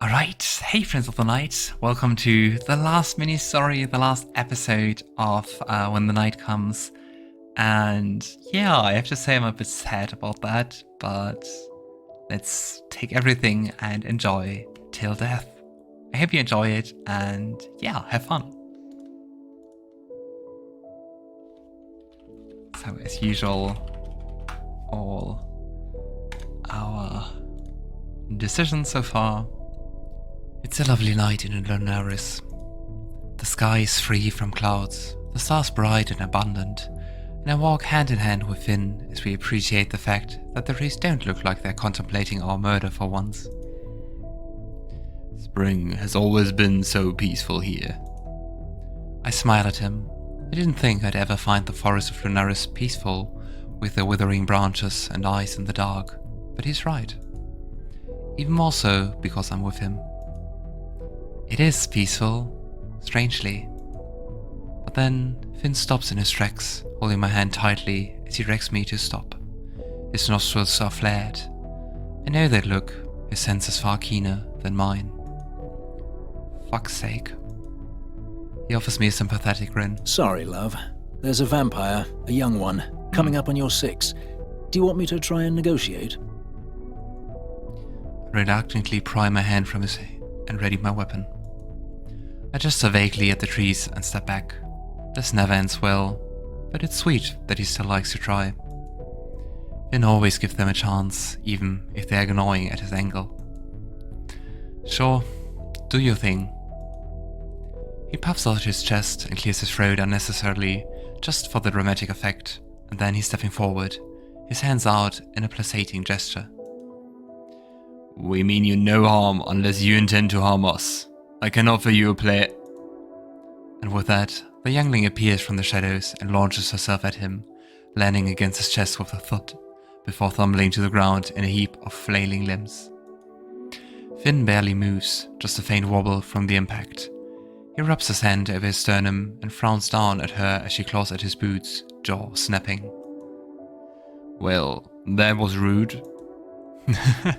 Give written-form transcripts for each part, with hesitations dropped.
Alright, hey friends of the night, welcome to the last mini-story, the last episode of When the Night Comes. And yeah, I have to say I'm a bit sad about that, but let's take everything and enjoy Till Death. I hope you enjoy it, and yeah, have fun. So as usual, all our decisions so far. It's a lovely night in Lunaris. The sky is free from clouds, the stars bright and abundant, and I walk hand in hand with Finn as we appreciate the fact that the trees don't look like they're contemplating our murder for once. Spring has always been so peaceful here. I smile at him. I didn't think I'd ever find the forest of Lunaris peaceful, with their withering branches and eyes in the dark, but he's right. Even more so because I'm with him. It is peaceful, strangely. But then Finn stops in his tracks, holding my hand tightly as he directs me to stop. His nostrils are flared. I know that look, his sense is far keener than mine. Fuck's sake. He offers me a sympathetic grin. Sorry, love. There's a vampire, a young one, coming up on your 6. Do you want me to try and negotiate? I reluctantly pry my hand from his and ready my weapon. I gesture vaguely at the trees and step back. This never ends well, but it's sweet that he still likes to try. Finn always gives them a chance, even if they're gnawing at his ankle. Sure, do your thing. He puffs out his chest and clears his throat unnecessarily, just for the dramatic effect, and then he's stepping forward, his hands out in a placating gesture. We mean you no harm unless you intend to harm us. I can offer you a play. And with that, the youngling appears from the shadows and launches herself at him, landing against his chest with a thud, before tumbling to the ground in a heap of flailing limbs. Finn barely moves, just a faint wobble from the impact. He rubs his hand over his sternum and frowns down at her as she claws at his boots, jaw snapping. Well, that was rude. I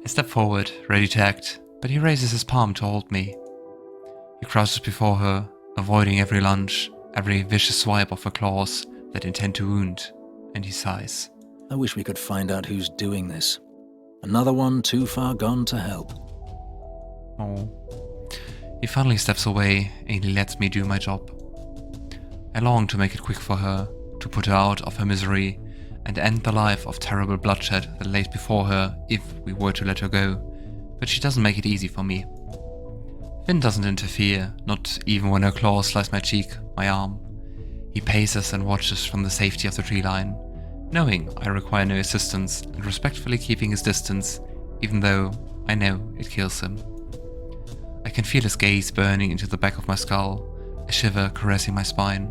step forward, ready to act, but he raises his palm to hold me. He crouches before her, avoiding every lunge, every vicious swipe of her claws that intend to wound, and he sighs. I wish we could find out who's doing this. Another one too far gone to help. Oh. He finally steps away and he lets me do my job. I long to make it quick for her, to put her out of her misery, and end the life of terrible bloodshed that lays before her if we were to let her go, but she doesn't make it easy for me. Finn doesn't interfere, not even when her claws slice my cheek, my arm. He paces and watches from the safety of the tree line, knowing I require no assistance and respectfully keeping his distance, even though I know it kills him. I can feel his gaze burning into the back of my skull, a shiver caressing my spine.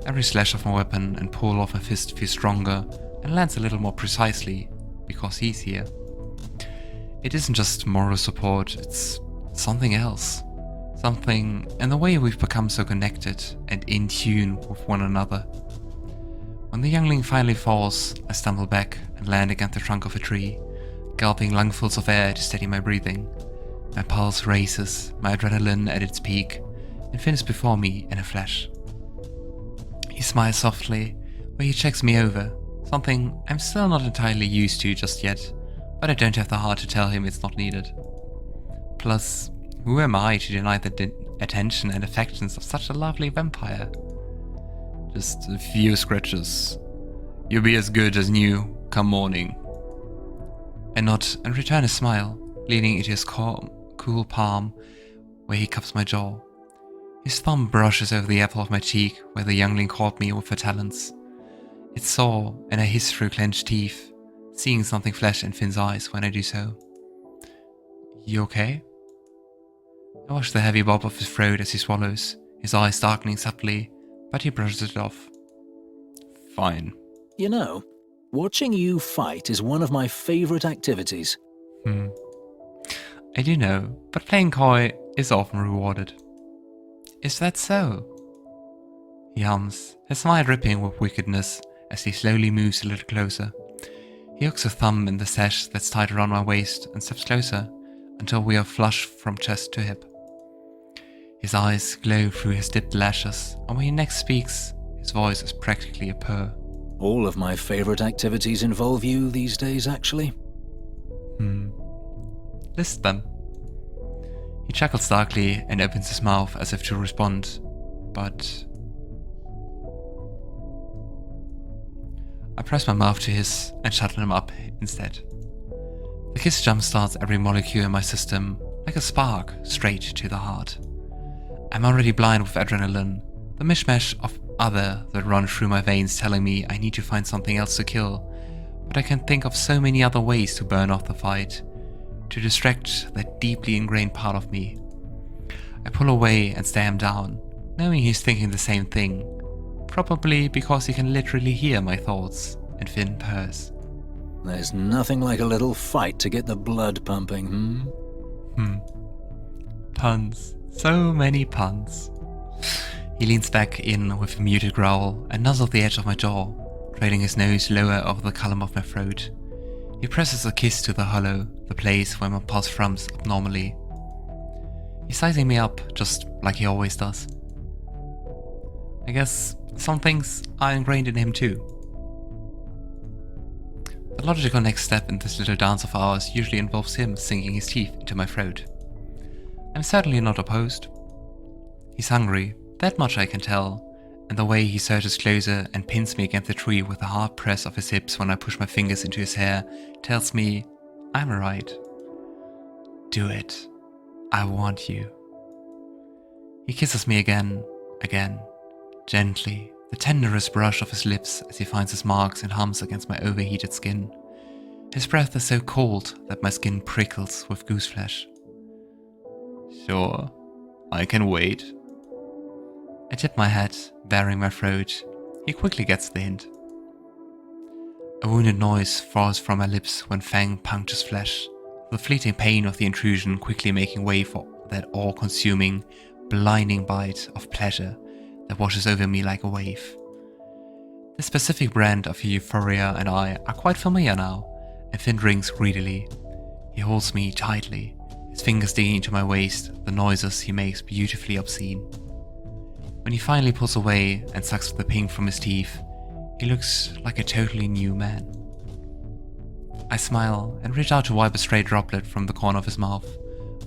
Every slash of my weapon and pull of my fist feels stronger and lands a little more precisely, because he's here. It isn't just moral support, it's something else. Something in the way we've become so connected and in tune with one another. When the youngling finally falls, I stumble back and land against the trunk of a tree, gulping lungfuls of air to steady my breathing. My pulse races, my adrenaline at its peak, and Finn is before me in a flash. He smiles softly, where he checks me over, something I'm still not entirely used to just yet, but I don't have the heart to tell him it's not needed. Plus, who am I to deny the attention and affections of such a lovely vampire? Just a few scratches. You'll be as good as new come morning. I nod and return a smile, leaning into his cool palm, where he cups my jaw. His thumb brushes over the apple of my cheek where the youngling caught me with her talons. It's sore, and I hiss through clenched teeth, seeing something flash in Finn's eyes when I do so. You okay? I watch the heavy bob of his throat as he swallows, his eyes darkening subtly, but he brushes it off. Fine. You know, watching you fight is one of my favorite activities. I do know, but playing coy is often rewarded. Is that so? He hums, his smile dripping with wickedness as he slowly moves a little closer. He hooks a thumb in the sash that's tied around my waist and steps closer, until we are flush from chest to hip. His eyes glow through his dipped lashes, and when he next speaks, his voice is practically a purr. All of my favorite activities involve you these days, actually. List them. He chuckles darkly and opens his mouth as if to respond, but I press my mouth to his and shut him up instead. The kiss jumpstarts every molecule in my system, like a spark, straight to the heart. I'm already blind with adrenaline, the mishmash of other that run through my veins telling me I need to find something else to kill, but I can think of so many other ways to burn off the fight, to distract that deeply ingrained part of me. I pull away and stare him down, knowing he's thinking the same thing, probably because he can literally hear my thoughts, and Finn purrs. There's nothing like a little fight to get the blood pumping, Puns. So many puns. He leans back in with a muted growl and nuzzles the edge of my jaw, trailing his nose lower over the column of my throat. He presses a kiss to the hollow, the place where my pulse thrums abnormally. He's sizing me up, just like he always does. I guess some things are ingrained in him too. The logical next step in this little dance of ours usually involves him sinking his teeth into my throat. I'm certainly not opposed. He's hungry, that much I can tell, and the way he surges closer and pins me against the tree with a hard press of his hips when I push my fingers into his hair tells me I'm right. Do it. I want you. He kisses me again, gently, the tenderest brush of his lips as he finds his marks and hums against my overheated skin. His breath is so cold that my skin prickles with gooseflesh. Sure, I can wait. I tip my head, baring my throat. He quickly gets the hint. A wounded noise falls from my lips when Fang punctures flesh, the fleeting pain of the intrusion quickly making way for that all-consuming, blinding bite of pleasure that washes over me like a wave. The specific brand of euphoria and I are quite familiar now, and Finn drinks greedily. He holds me tightly, his fingers digging into my waist, the noises he makes beautifully obscene. When he finally pulls away and sucks the pink from his teeth, he looks like a totally new man. I smile and reach out to wipe a stray droplet from the corner of his mouth,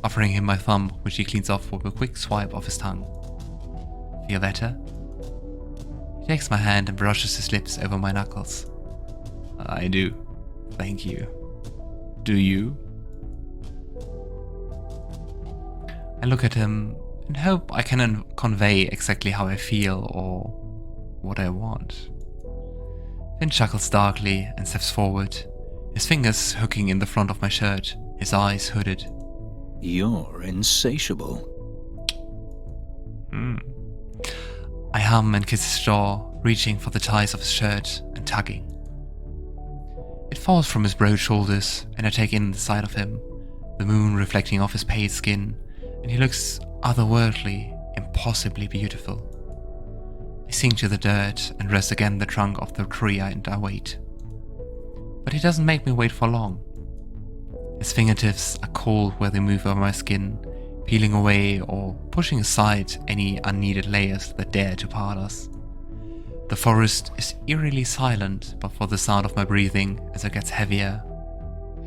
offering him my thumb, which he cleans off with a quick swipe of his tongue. Feel better? He takes my hand and brushes his lips over my knuckles. I do. Thank you. Do you? I look at him and hope I can convey exactly how I feel or what I want. Finn chuckles darkly and steps forward, his fingers hooking in the front of my shirt, his eyes hooded. You're insatiable. I hum and kiss his jaw, reaching for the ties of his shirt and tugging. It falls from his broad shoulders, and I take in the side of him, the moon reflecting off his pale skin, and he looks otherworldly, impossibly beautiful. I sink to the dirt and rest again the trunk of the tree and I wait. But he doesn't make me wait for long. His fingertips are cold where they move over my skin, peeling away or pushing aside any unneeded layers that dare to part us. The forest is eerily silent but for the sound of my breathing as it gets heavier.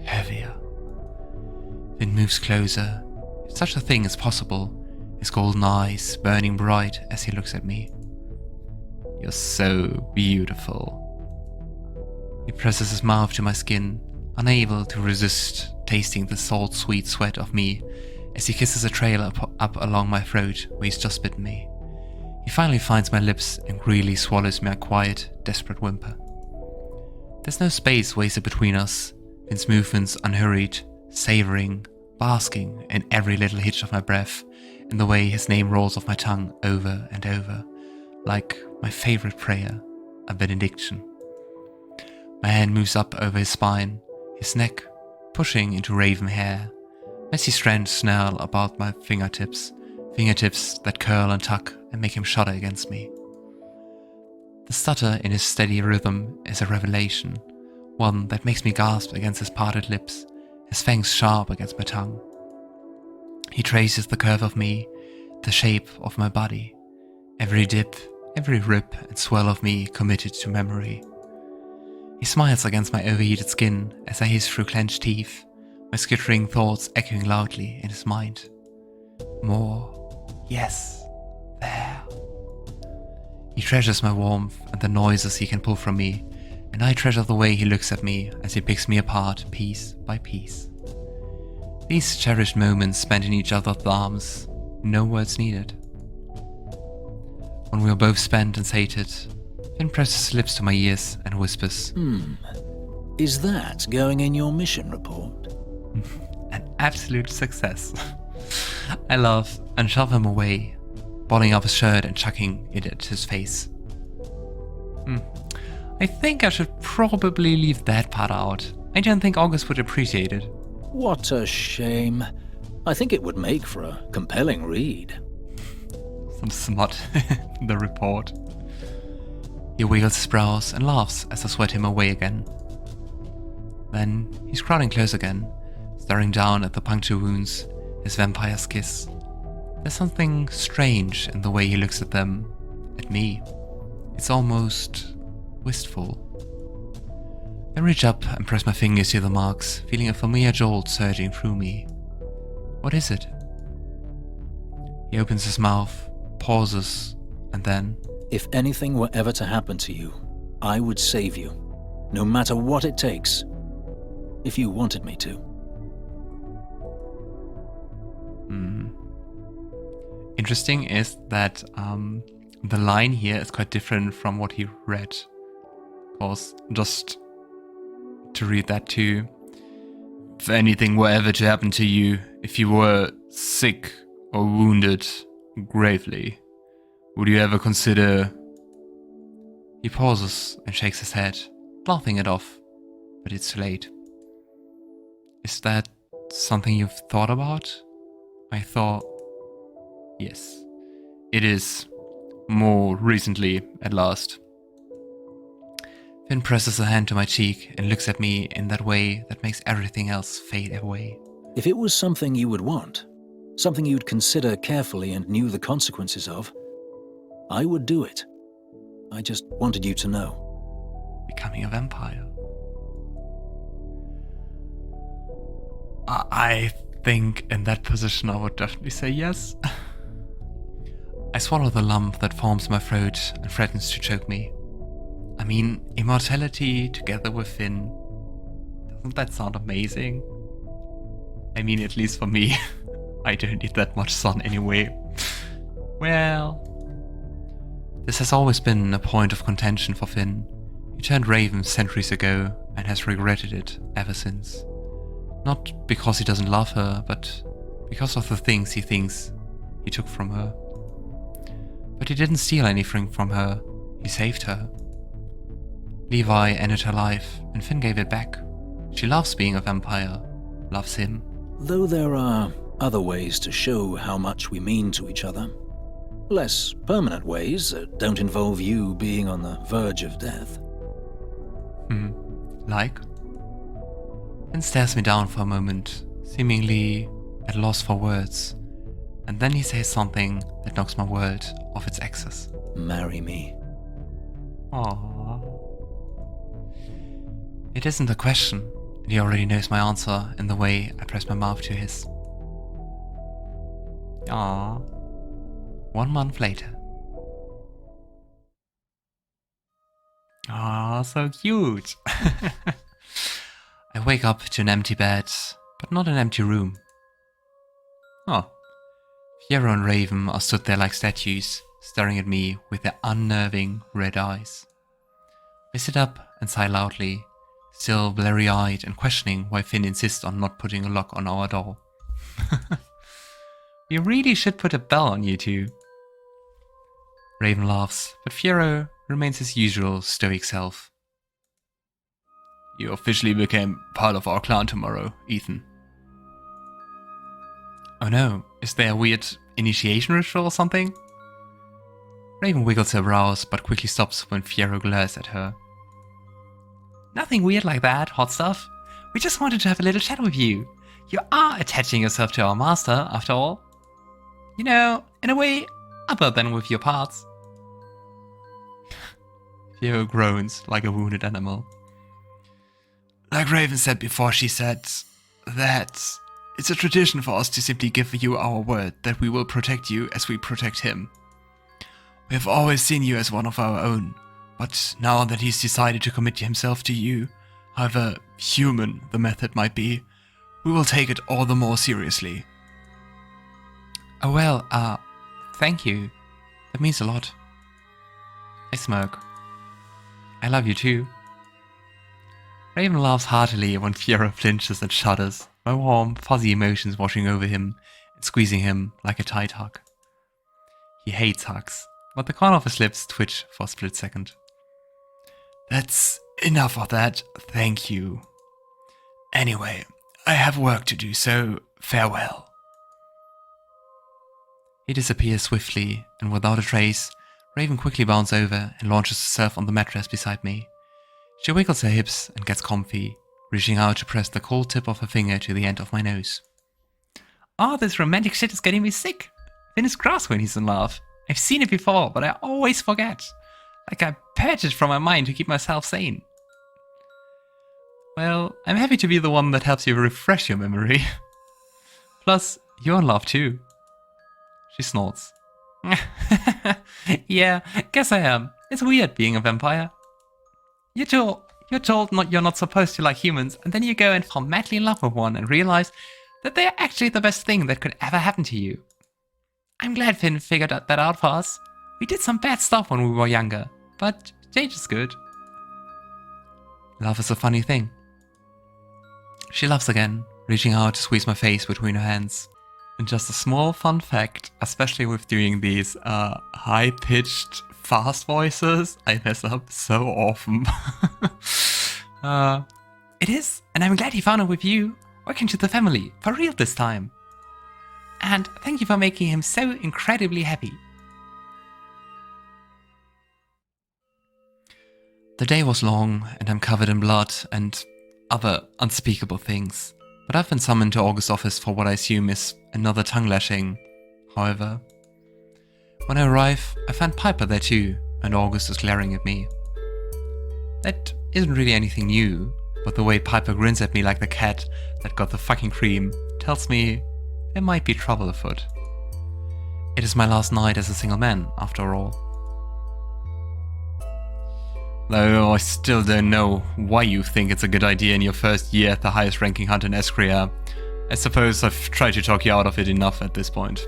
Finn moves closer, if such a thing is possible, his golden eyes burning bright as he looks at me. You're so beautiful. He presses his mouth to my skin, unable to resist tasting the salt-sweet sweat of me as he kisses a trail up along my throat where he's just bitten me. He finally finds my lips and greedily swallows my quiet, desperate whimper. There's no space wasted between us, Finn's movements unhurried, savoring, basking in every little hitch of my breath, in the way his name rolls off my tongue over and over, like my favorite prayer, a benediction. My hand moves up over his spine, his neck pushing into raven hair. Messy strands snarl about my fingertips that curl and tuck and make him shudder against me. The stutter in his steady rhythm is a revelation, one that makes me gasp against his parted lips, his fangs sharp against my tongue. He traces the curve of me, the shape of my body, every dip, every rip and swell of me committed to memory. He smiles against my overheated skin as I hiss through clenched teeth, my skittering thoughts echoing loudly in his mind. More. Yes. There. He treasures my warmth and the noises he can pull from me, and I treasure the way he looks at me as he picks me apart piece by piece. These cherished moments spent in each other's arms, no words needed. When we are both spent and sated, Finn presses his lips to my ears and whispers, Is that going in your mission report? An absolute success. I laugh and shove him away, balling up his shirt and chucking it at his face. I think I should probably leave that part out. I don't think August would appreciate it. What a shame. I think it would make for a compelling read. Some smut in the report. He wiggles his brows and laughs as I sweat him away again. Then he's crowding close again, staring down at the puncture wounds, his vampire's kiss. There's something strange in the way he looks at them, at me. It's almost wistful. I reach up and press my fingers to the marks, feeling a familiar jolt surging through me. What is it? He opens his mouth, pauses, and then... If anything were ever to happen to you, I would save you, no matter what it takes, if you wanted me to. Interesting is that the line here is quite different from what he read. Of course, just to read that too. If anything were ever to happen to you, if you were sick or wounded gravely, would you ever consider... He pauses and shakes his head, laughing it off, but it's too late. Is that something you've thought about? I thought... Yes, it is. More recently, at last. Finn presses a hand to my cheek and looks at me in that way that makes everything else fade away. If it was something you would want, something you'd consider carefully and knew the consequences of, I would do it. I just wanted you to know. Becoming a vampire. I think in that position I would definitely say yes. I swallow the lump that forms my throat and threatens to choke me. I mean, immortality together with Finn. Doesn't that sound amazing? I mean, at least for me. I don't need that much sun anyway. Well... This has always been a point of contention for Finn. He turned Raven centuries ago and has regretted it ever since. Not because he doesn't love her, but because of the things he thinks he took from her. But he didn't steal anything from her, he saved her. Levi ended her life, and Finn gave it back. She loves being a vampire, loves him. Though there are other ways to show how much we mean to each other. Less permanent ways that don't involve you being on the verge of death. Like? Finn stares me down for a moment, seemingly at loss for words, and then he says something that knocks my world off its axis. Marry me. Aww. It isn't a question, and he already knows my answer in the way I press my mouth to his. Aww. 1 month later. Aww, so cute. I wake up to an empty bed, but not an empty room. Oh. Fiero and Raven are stood there like statues, staring at me with their unnerving red eyes. I sit up and sigh loudly, still blurry-eyed and questioning why Finn insists on not putting a lock on our door. We really should put a bell on you two. Raven laughs, but Fiero remains his usual stoic self. You officially became part of our clan tomorrow, Ethan. Oh no, is there a weird initiation ritual or something? Raven wiggles her brows, but quickly stops when Fiero glares at her. Nothing weird like that, hot stuff. We just wanted to have a little chat with you. You are attaching yourself to our master, after all. You know, in a way, other than with your parts. Theo groans like a wounded animal. Like Raven said before, she said that it's a tradition for us to simply give you our word that we will protect you as we protect him. We have always seen you as one of our own, but now that he's decided to commit himself to you, however human the method might be, we will take it all the more seriously. Oh well, thank you. That means a lot. I smirk. I love you too. Raven laughs heartily when Fiora flinches and shudders, my warm, fuzzy emotions washing over him and squeezing him like a tight hug. He hates hugs, but the corner of his lips twitch for a split second. That's enough of that, thank you. Anyway, I have work to do, so farewell. He disappears swiftly, and without a trace, Raven quickly bounds over and launches herself on the mattress beside me. She wiggles her hips and gets comfy, reaching out to press the cold tip of her finger to the end of my nose. Oh, this romantic shit is getting me sick. Finn is cross when he's in love. I've seen it before, but I always forget. Like I purge it from my mind to keep myself sane. Well, I'm happy to be the one that helps you refresh your memory. Plus, you're in love too. She snorts. Yeah, guess I am. It's weird being a vampire. You're told you're not supposed to like humans, and then you go and fall madly in love with one and realize that they're actually the best thing that could ever happen to you. I'm glad Finn figured that out for us. We did some bad stuff when we were younger, but change is good. Love is a funny thing. She laughs again, reaching out to squeeze my face between her hands. And just a small fun fact, especially with doing these high-pitched, fast voices, I mess up so often. It is, and I'm glad he found it with you. Working to the family, for real this time. And thank you for making him so incredibly happy. The day was long, and I'm covered in blood and other unspeakable things. But I've been summoned to August's office for what I assume is another tongue lashing. However, when I arrive, I find Piper there too, and August is glaring at me. That isn't really anything new, but the way Piper grins at me like the cat that got the fucking cream tells me there might be trouble afoot. It is my last night as a single man, after all. Though I still don't know why you think it's a good idea in your first year at the highest ranking hunter in Escria. I suppose I've tried to talk you out of it enough at this point.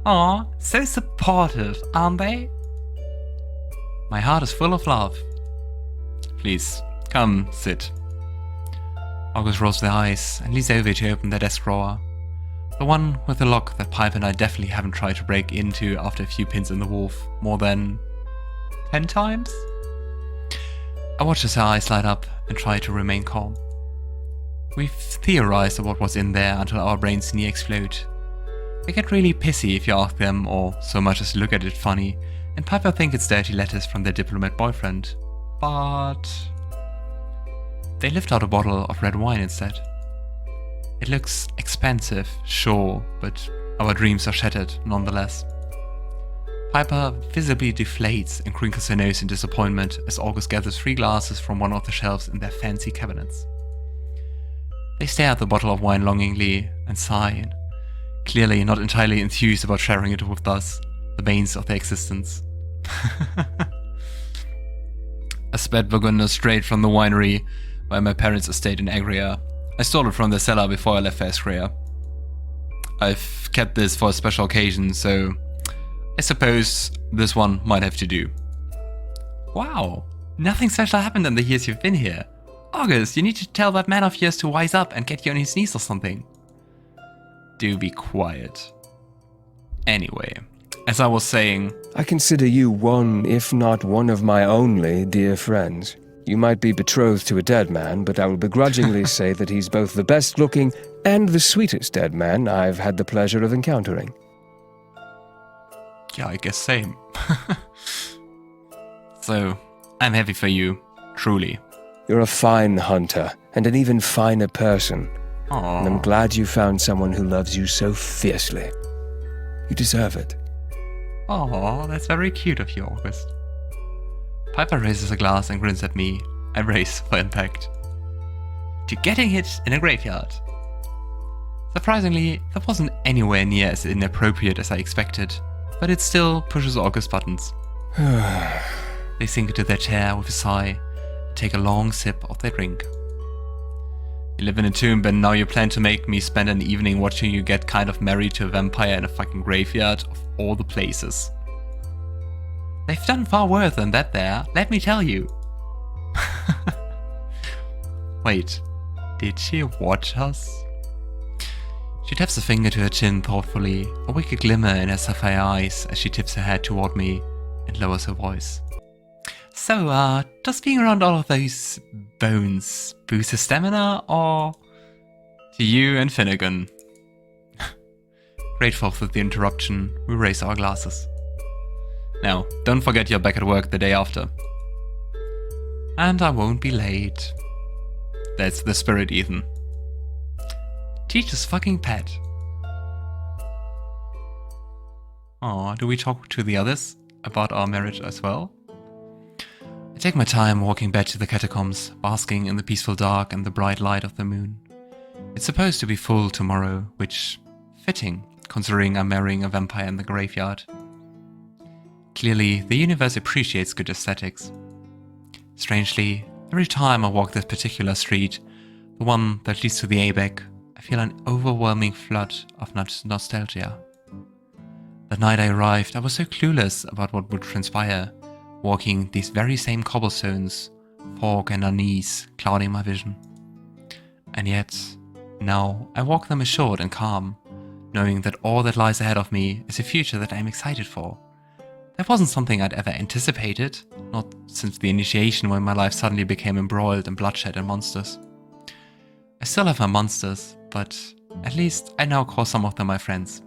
Aw, so supportive, aren't they? My heart is full of love. Please, come, sit. August rolls their eyes and leans over to open their desk drawer. The one with the lock that Piper and I definitely haven't tried to break into after a few pins in the wolf more than 10 times? I watch as her eyes light up and try to remain calm. We've theorized about what's in there until our brains near explode. They get really pissy if you ask them or so much as look at it funny, and Piper think it's dirty letters from their diplomat boyfriend. But they lift out a bottle of red wine instead. It looks expensive, sure, but our dreams are shattered nonetheless. Piper visibly deflates and crinkles her nose in disappointment as August gathers 3 glasses from one of the shelves in their fancy cabinets. They stare at the bottle of wine longingly and sigh, clearly not entirely enthused about sharing it with us, the banes of their existence. A Spätburgunder straight from the winery by my parents' estate in Agria. I stole it from their cellar before I left for Escria. I've kept this for a special occasion, so I suppose this one might have to do. Wow, nothing special happened in the years you've been here. August, you need to tell that man of yours to wise up and get you on his knees or something. Do be quiet. Anyway, as I was saying, I consider you one, if not one of my only, dear friends. You might be betrothed to a dead man, but I will begrudgingly say that he's both the best-looking and the sweetest dead man I've had the pleasure of encountering. Yeah, I guess same. So, I'm happy for you, truly. You're a fine hunter, and an even finer person. And I'm glad you found someone who loves you so fiercely. You deserve it. Oh, that's very cute of you, August. Piper raises a glass and grins at me. I race for impact. To getting hit in a graveyard. Surprisingly, that wasn't anywhere near as inappropriate as I expected, but it still pushes August's buttons. They sink into their chair with a sigh and take a long sip of their drink. You live in a tomb and now you plan to make me spend an evening watching you get kind of married to a vampire in a fucking graveyard of all the places. They've done far worse than that there, let me tell you. Wait, did she watch us? She taps a finger to her chin thoughtfully, a wicked glimmer in her sapphire eyes as she tips her head toward me and lowers her voice. So, does being around all of those bones boost her stamina, or to you and Finnegan? Grateful for the interruption, we raise our glasses. Now, don't forget you're back at work the day after. And I won't be late. That's the spirit, Ethan. Teacher's fucking pet. Oh, do we talk to the others about our marriage as well? I take my time walking back to the catacombs, basking in the peaceful dark and the bright light of the moon. It's supposed to be full tomorrow, which fitting, considering I'm marrying a vampire in the graveyard. Clearly, the universe appreciates good aesthetics. Strangely, every time I walk this particular street, the one that leads to the ABEC, I feel an overwhelming flood of nostalgia. The night I arrived, I was so clueless about what would transpire, walking these very same cobblestones, fog and unease clouding my vision. And yet, now I walk them assured and calm, knowing that all that lies ahead of me is a future that I am excited for. That wasn't something I'd ever anticipated, not since the initiation when my life suddenly became embroiled in bloodshed and monsters. I still have my monsters, but at least I now call some of them my friends.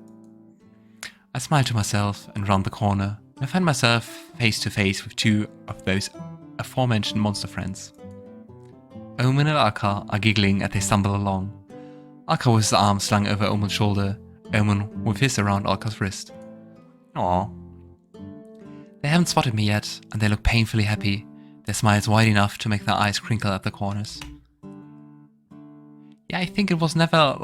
I smile to myself and round the corner, and I find myself face to face with two of those aforementioned monster friends. Omen and Alkar are giggling as they stumble along. Alkar with his arm slung over Omen's shoulder, Omen with his around Alkar's wrist. Aww. They haven't spotted me yet, and they look painfully happy, their smiles wide enough to make their eyes crinkle at the corners. Yeah, I think it was never,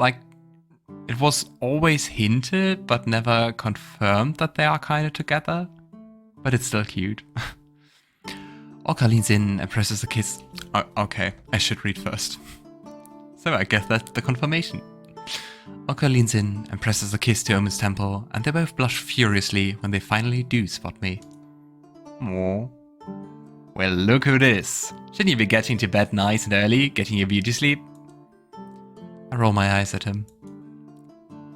it was always hinted, but never confirmed that they are kind of together. But it's still cute. Alkar leans in and presses a kiss. Okay, I should read first. So I guess that's the confirmation. Alkar leans in and presses a kiss to Omen's temple, and they both blush furiously when they finally do spot me. Aww. Well, look who it is. Shouldn't you be getting to bed nice and early, getting your beauty sleep? I roll my eyes at him.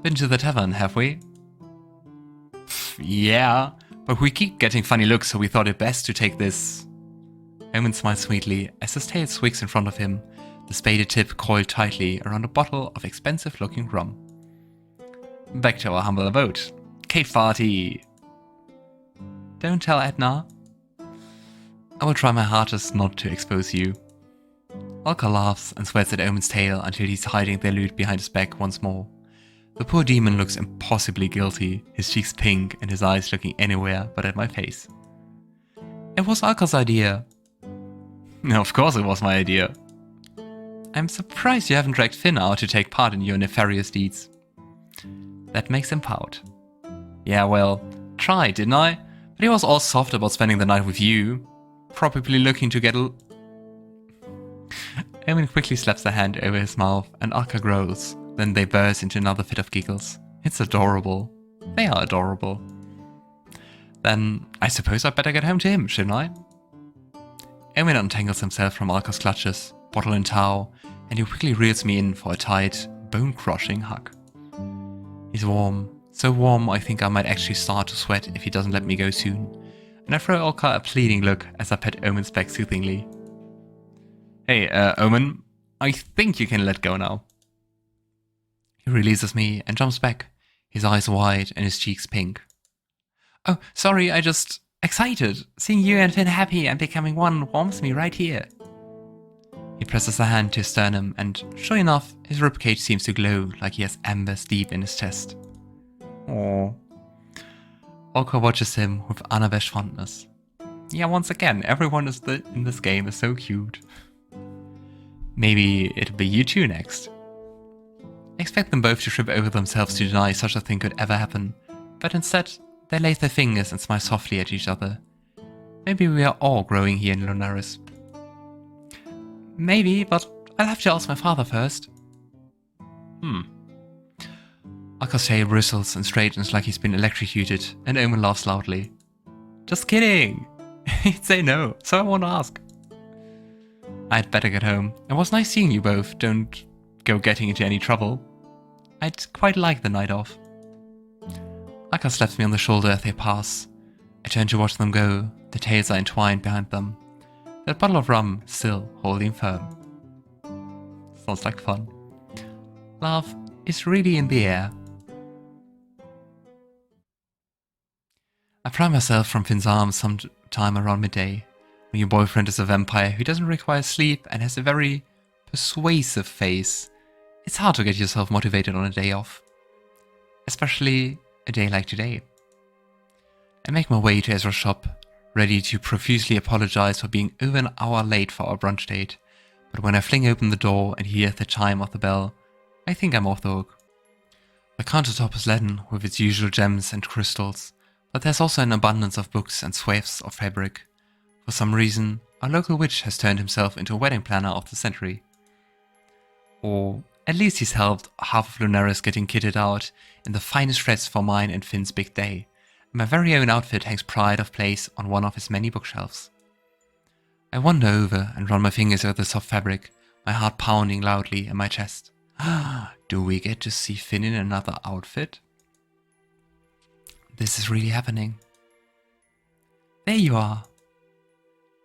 Been to the tavern, have we? Yeah, but we keep getting funny looks, so we thought it best to take this. Omen smiles sweetly as his tail swigs in front of him, the spaded tip coiled tightly around a bottle of expensive-looking rum. Back to our humble abode. Cave party! Don't tell Edna. I will try my hardest not to expose you. Alkar laughs and sweats at Omen's tail until he's hiding their loot behind his back once more. The poor demon looks impossibly guilty, his cheeks pink and his eyes looking anywhere but at my face. It was Alkar's idea. Of course it was my idea. I'm surprised you haven't dragged Finn out to take part in your nefarious deeds. That makes him pout. Yeah, well, tried, didn't I? But he was all soft about spending the night with you. Probably looking to get Omen quickly slaps a hand over his mouth and Alkar growls. Then they burst into another fit of giggles. It's adorable. They are adorable. Then I suppose I'd better get home to him, shouldn't I? Omen untangles himself from Alkar's clutches, bottle and towel, and he quickly reels me in for a tight, bone-crushing hug. He's warm. So warm I think I might actually start to sweat if he doesn't let me go soon. And I throw Alkar a pleading look as I pet Omen's back soothingly. Hey, Omen, I think you can let go now. He releases me and jumps back, his eyes wide and his cheeks pink. Oh, sorry, I just... excited. Seeing you and Finn happy and becoming one warms me right here. He presses a hand to his sternum, and sure enough, his ribcage seems to glow like he has embers deep in his chest. Aww. Alkar watches him with unabashed fondness. Yeah, once again, everyone in this game is so cute. Maybe it'll be you two next. I expect them both to trip over themselves to deny such a thing could ever happen, but instead, they lay their fingers and smile softly at each other. Maybe we are all growing here in Lunaris. Maybe, but I'll have to ask my father first. Alkar's tail bristles and straightens like he's been electrocuted, and Omen laughs loudly. Just kidding! He'd say no, so I won't ask. I'd better get home. It was nice seeing you both. Don't go getting into any trouble. I'd quite like the night off. Alkar slaps me on the shoulder as they pass. I turn to watch them go. The tails are entwined behind them. That bottle of rum still holding firm. Sounds like fun. Love is really in the air. I pry myself from Finn's arms sometime around midday. When your boyfriend is a vampire who doesn't require sleep and has a very persuasive face, it's hard to get yourself motivated on a day off. Especially a day like today. I make my way to Ezra's shop, ready to profusely apologize for being over an hour late for our brunch date, but when I fling open the door and hear the chime of the bell, I think I'm off the hook. The countertop is leaden with its usual gems and crystals, but there's also an abundance of books and swathes of fabric. For some reason, our local witch has turned himself into a wedding planner of the century. Or at least he's helped half of Lunaris getting kitted out in the finest threads for mine and Finn's big day. My very own outfit hangs pride of place on one of his many bookshelves. I wander over and run my fingers over the soft fabric, my heart pounding loudly in my chest. Do we get to see Finn in another outfit? This is really happening. There you are.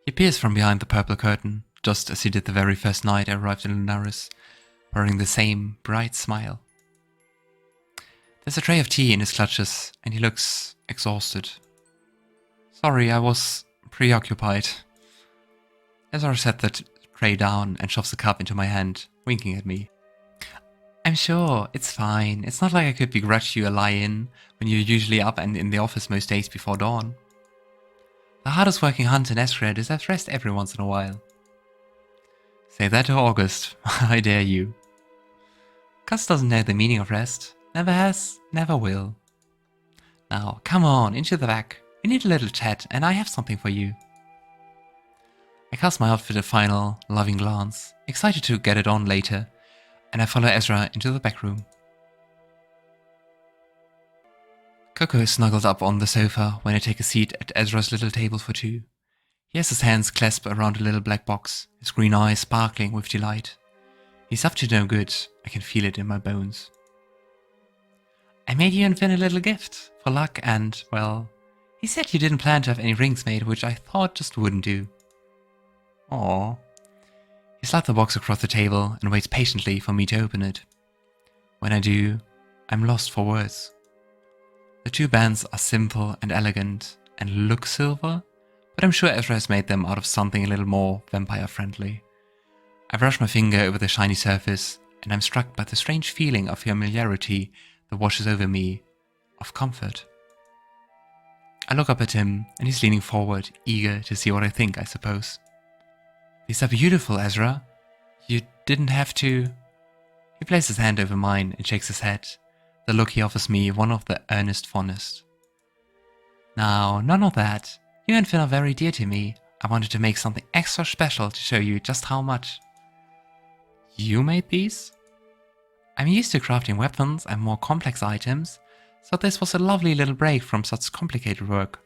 He appears from behind the purple curtain, just as he did the very first night I arrived in Lunaris, wearing the same bright smile. There's a tray of tea in his clutches, and he looks exhausted. Sorry, I was preoccupied. Ezra set the tray down and shoves the cup into my hand, winking at me. I'm sure, it's fine. It's not like I could begrudge you a lie-in when you're usually up and in the office most days before dawn. The hardest working Hunter in Ezra deserves rest every once in a while. Say that to August, I dare you. Gus doesn't know the meaning of rest. Never has, never will. Now, come on, into the back. We need a little chat, and I have something for you. I cast my outfit a final, loving glance, excited to get it on later, and I follow Ezra into the back room. Coco is snuggled up on the sofa when I take a seat at Ezra's little table for two. He has his hands clasped around a little black box, his green eyes sparkling with delight. He's up to no good, I can feel it in my bones. I made you and Finn a little gift, for luck and, well, he said you didn't plan to have any rings made, which I thought just wouldn't do. Aww. He slapped the box across the table and waits patiently for me to open it. When I do, I'm lost for words. The two bands are simple and elegant and look silver, but I'm sure Ezra has made them out of something a little more vampire-friendly. I brush my finger over the shiny surface, and I'm struck by the strange feeling of familiarity that washes over me, of comfort. I look up at him, and he's leaning forward, eager to see what I think, I suppose. These are beautiful, Ezra. You didn't have to... He places his hand over mine and shakes his head. The look he offers me, one of the earnest fondest. Now, none of that. You and Finn are very dear to me. I wanted to make something extra special to show you just how much. You made these? I'm used to crafting weapons and more complex items, so this was a lovely little break from such complicated work.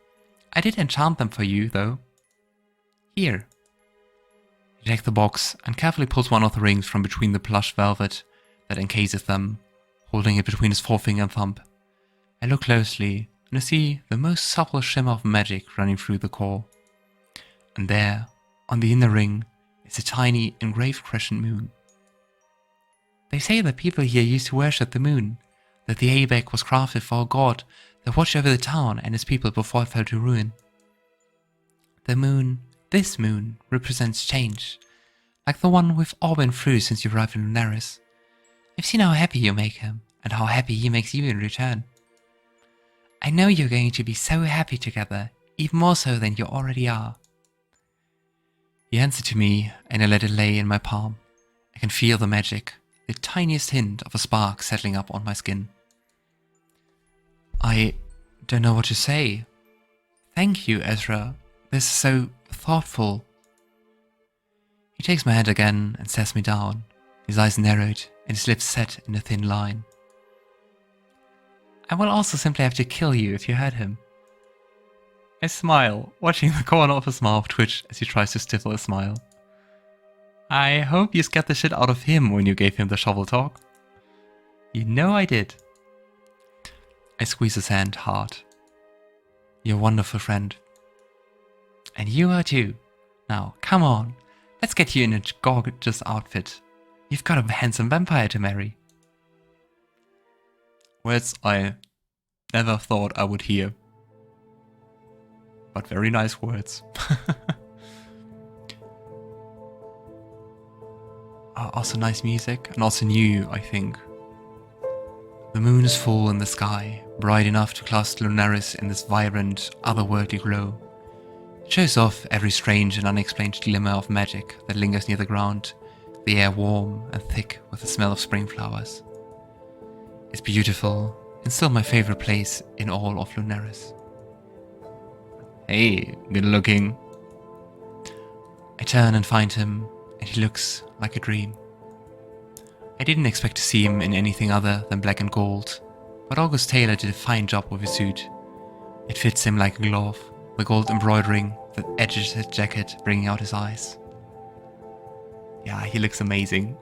I did enchant them for you, though. Here. He takes the box and carefully pulls one of the rings from between the plush velvet that encases them, holding it between his forefinger and thumb. I look closely, and I see the most subtle shimmer of magic running through the core. And there, on the inner ring, is a tiny engraved crescent moon. They say that people here used to worship the moon, that the Aebek was crafted for a god that watched over the town and its people before it fell to ruin. The moon, this moon, represents change, like the one we've all been through since you arrived in Lunaris. I've seen how happy you make him, and how happy he makes you in return. I know you're going to be so happy together, even more so than you already are. He hands it to me, and I let it lay in my palm. I can feel the magic, the tiniest hint of a spark settling up on my skin. I don't know what to say. Thank you, Ezra. This is so thoughtful. He takes my hand again and sets me down, his eyes narrowed and his lips set in a thin line. I will also simply have to kill you if you hurt him. I smile, watching the corner of his mouth twitch as he tries to stifle a smile. I hope you scared the shit out of him when you gave him the shovel talk. You know I did. I squeeze his hand hard. You're a wonderful friend. And you are too. Now, come on. Let's get you in a gorgeous outfit. You've got a handsome vampire to marry. Words I never thought I would hear. But very nice words. Also nice music, and also new, I think. The moon is full in the sky, bright enough to cast Lunaris in this vibrant, otherworldly glow. It shows off every strange and unexplained glimmer of magic that lingers near the ground, the air warm and thick with the smell of spring flowers. It's beautiful, and still my favorite place in all of Lunaris. Hey, good looking. I turn and find him, and he looks like a dream. I didn't expect to see him in anything other than black and gold, but August Taylor did a fine job with his suit. It fits him like a glove, the gold embroidering that edges his jacket bringing out his eyes. Yeah, he looks amazing,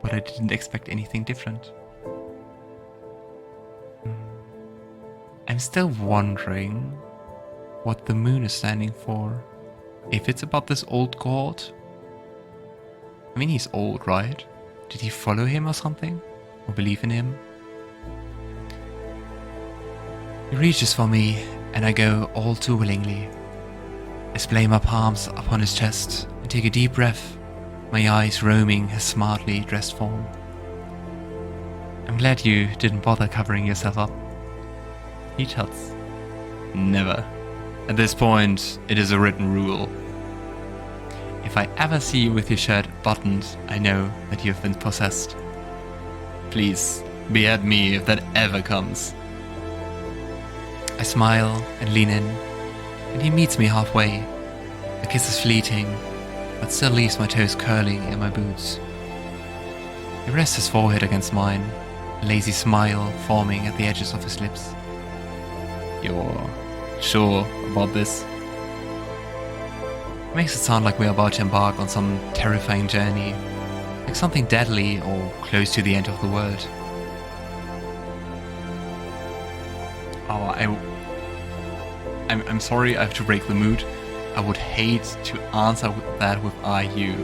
but I didn't expect anything different. I'm still wondering what the moon is standing for. If it's about this old god. I mean, he's old, right? Did he follow him or something? Or believe in him? He reaches for me, and I go all too willingly. I splay my palms upon his chest and take a deep breath, my eyes roaming his smartly dressed form. I'm glad you didn't bother covering yourself up. He tells. Never. At this point, it is a written rule. If I ever see you with your shirt buttoned, I know that you have been possessed. Please, behead me if that ever comes. I smile and lean in, and he meets me halfway. The kiss is fleeting, but still leaves my toes curling in my boots. He rests his forehead against mine, a lazy smile forming at the edges of his lips. You're sure about this? It makes it sound like we're about to embark on some terrifying journey, like something deadly or close to the end of the world. Oh, I'm sorry I have to break the mood. I would hate to answer that with "are you?"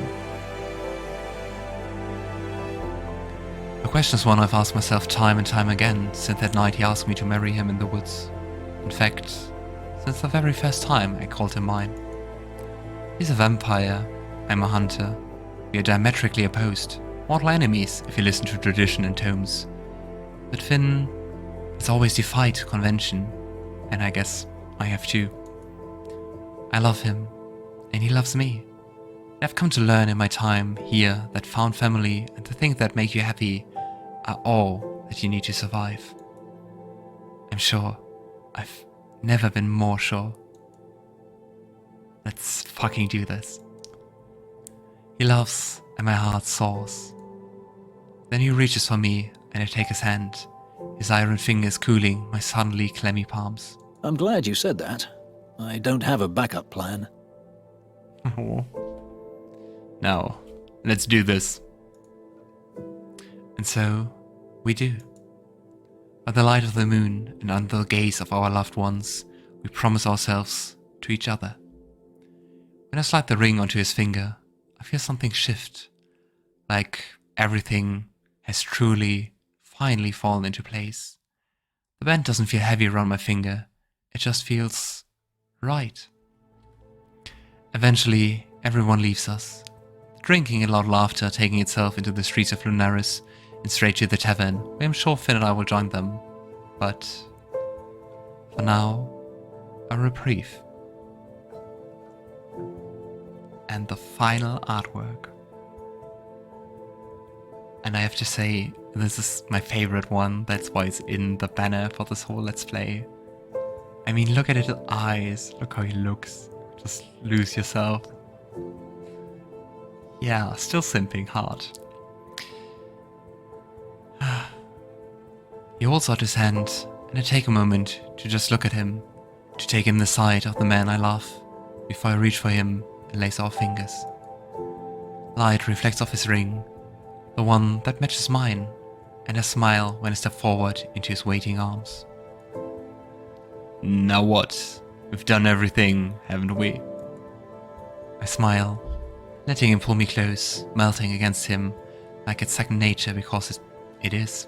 The question is one I've asked myself time and time again since that night he asked me to marry him in the woods. In fact, since the very first time I called him mine. He's a vampire, I'm a hunter. We are diametrically opposed, mortal enemies if you listen to tradition and tomes. But Finn has always defied convention, and I guess I have too. I love him, and he loves me. I've come to learn in my time here that found family and the things that make you happy are all that you need to survive. I'm sure. I've never been more sure. Let's fucking do this. He laughs and my heart soars. Then he reaches for me and I take his hand, his iron fingers cooling my suddenly clammy palms. I'm glad you said that. I don't have a backup plan. Now, let's do this. And so, we do. By the light of the moon and under the gaze of our loved ones, we promise ourselves to each other. When I slide the ring onto his finger, I feel something shift, like everything has truly, finally fallen into place. The band doesn't feel heavy around my finger, it just feels right. Eventually, everyone leaves us. The drinking a lot of laughter taking itself into the streets of Lunaris and straight to the tavern, where I'm sure Finn and I will join them. But for now, a reprieve. And the final artwork. And I have to say, this is my favorite one, that's why it's in the banner for this whole Let's Play. I mean, look at his eyes, look how he looks. Just lose yourself. Yeah, still simping hard. He holds out his hand, and I take a moment to just look at him, to take in the sight of the man I love, before I reach for him and lace our fingers. Light reflects off his ring, the one that matches mine, and I smile when I step forward into his waiting arms. Now what? We've done everything, haven't we? I smile, letting him pull me close, melting against him like it's second nature because it is.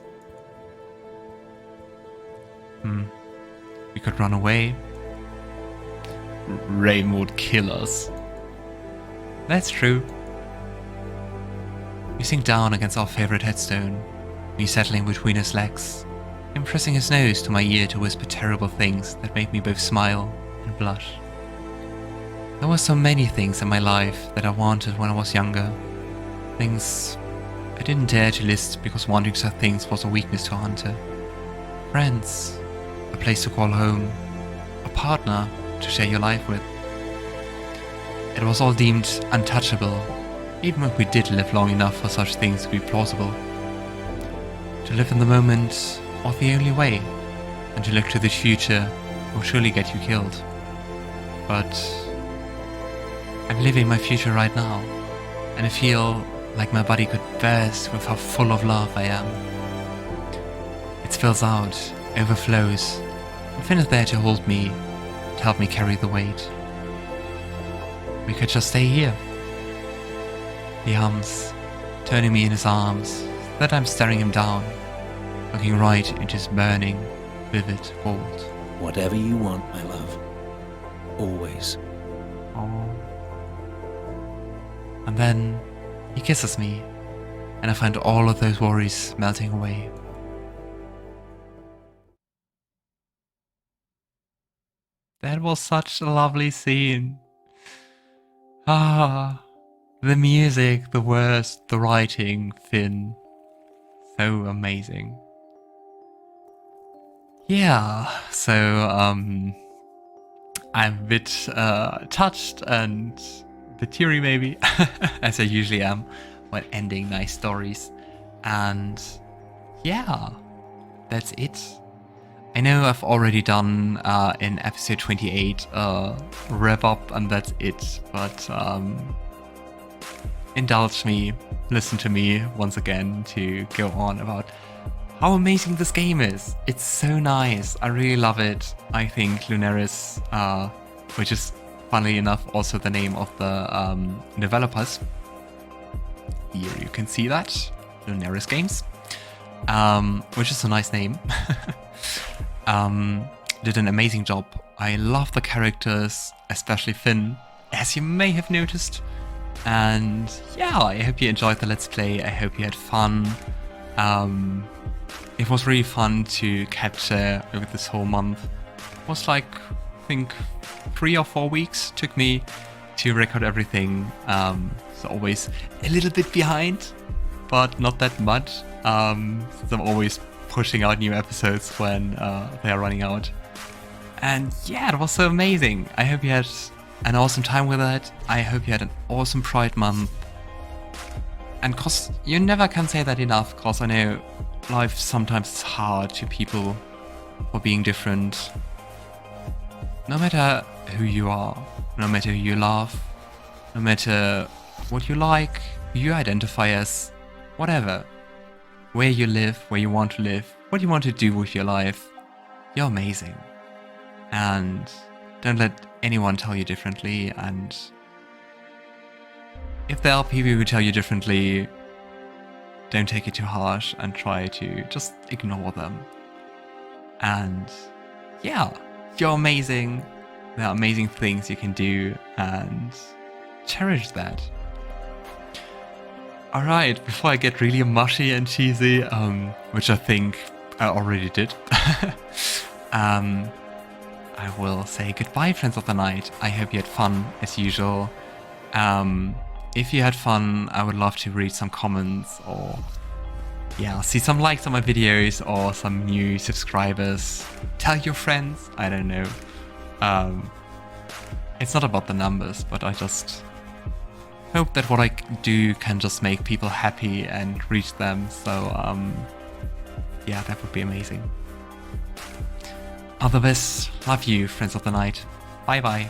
We could run away. Raven would kill us. That's true. We sink down against our favorite headstone, me settling between his legs, him pressing his nose to my ear to whisper terrible things that make me both smile and blush. There were so many things in my life that I wanted when I was younger. Things I didn't dare to list because wanting such things was a weakness to Hunter. Friends, a place to call home, a partner to share your life with. It was all deemed untouchable, even if we did live long enough for such things to be plausible. To live in the moment was the only way, and to look to the future will surely get you killed. But I'm living my future right now, and I feel like my body could burst with how full of love I am. It spills out, overflows, and Finn is there to hold me, to help me carry the weight. We could just stay here. He hums, turning me in his arms, so that I'm staring him down, looking right into his burning, vivid gold. Whatever you want, my love. Always. Oh. And then he kisses me, and I find all of those worries melting away. That was such a lovely scene. The music, the words, the writing, Finn. So amazing. Yeah, so I'm a bit touched and a bit teary maybe, as I usually am when ending nice stories. And yeah, that's it. I know I've already done in episode 28 wrap up and that's it, but indulge me, listen to me once again to go on about how amazing this game is. It's so nice, I really love it. I think Lunaris, which is funnily enough also the name of the developers, here you can see that, Lunaris Games, which is a nice name. Did an amazing job. I love the characters, especially Finn, as you may have noticed. And yeah, I hope you enjoyed the Let's Play. I hope you had fun. It was really fun to capture over this whole month. It was like, I think, 3 or 4 weeks took me to record everything. So always a little bit behind, but not that much. Since I'm always pushing out new episodes when they are running out. And yeah, it was so amazing. I hope you had an awesome time with it. I hope you had an awesome Pride Month. And cause you never can say that enough, cause I know life sometimes is hard to people for being different. No matter who you are, no matter who you love, no matter what you like, who you identify as, whatever. Where you live, where you want to live, what you want to do with your life, you're amazing. And don't let anyone tell you differently, and if there are people who tell you differently, don't take it too harsh and try to just ignore them. And yeah, you're amazing. There are amazing things you can do, and cherish that. Alright, before I get really mushy and cheesy, which I think I already did, I will say goodbye, friends of the night. I hope you had fun, as usual. If you had fun, I would love to read some comments or, yeah, see some likes on my videos or some new subscribers. Tell your friends, I don't know. It's not about the numbers, but I just hope that what I do can just make people happy and reach them. So, yeah, that would be amazing. Otherwise, love you, friends of the night. Bye bye.